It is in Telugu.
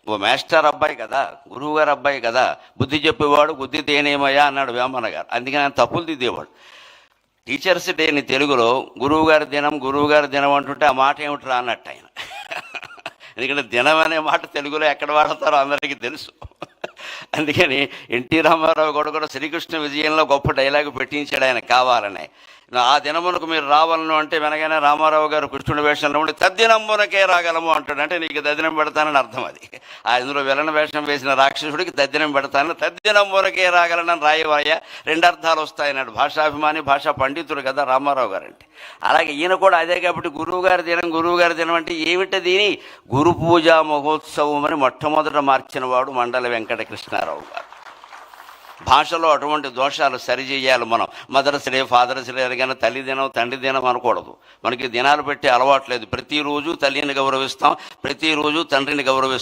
ఓ మాస్టర్ అబ్బాయి కదా, గురువు గారు అబ్బాయి కదా, బుద్ధి చెప్పేవాడు బుద్ధి తేనేమయ్యా అన్నాడు వేమన్న గారు. అందుకని ఆయన తప్పులు దిద్దేవాడు. టీచర్స్ డేని తెలుగులో గురువుగారి దినం అంటుంటే ఆ మాట ఏమిట్రా అన్నట్టు ఆయన. ఎందుకంటే దినం అనే మాట తెలుగులో ఎక్కడ వాడతారో అందరికీ తెలుసు. అందుకని ఎన్టీ రామారావు కూడా శ్రీకృష్ణ విజయంలో గొప్ప డైలాగు పెట్టించాడు ఆయన కావాలని. ఆ దినమునకు మీరు రావాలను అంటే వెనగానే రామారావు గారు కృష్ణుడి వేషంలో ఉండి తద్దినమునకే రాగలము అంటాడు. అంటే నీకు తద్దినం పెడతానని అర్థం. అది అందులో విలన వేషం వేసిన రాక్షసుడికి తద్దినం పెడతాను, తద్దినమునకే రాగలనని రాయవాయ, రెండు అర్థాలు వస్తాయన్నాడు. భాషాభిమాని, భాషా పండితుడు కదా రామారావు గారు అంటే. అలాగే ఈయన కూడా అదే కాబట్టి గురువుగారి దినం అంటే ఏమిటది? గురు పూజా మహోత్సవం అని మొట్టమొదట మార్చిన వాడు మండల వెంకట కృష్ణారావు గారు. భాషలో అటువంటి దోషాలు సరిచేయాలి మనం. మదర్స్ డే, ఫాదర్స్ డే కానీ తల్లి దినం, తండ్రి దినం అనకూడదు. మనకి దినాలు పెట్టి అలవాట్లేదు. ప్రతిరోజు తల్లిని గౌరవిస్తాం, ప్రతిరోజు తండ్రిని గౌరవిస్తాం.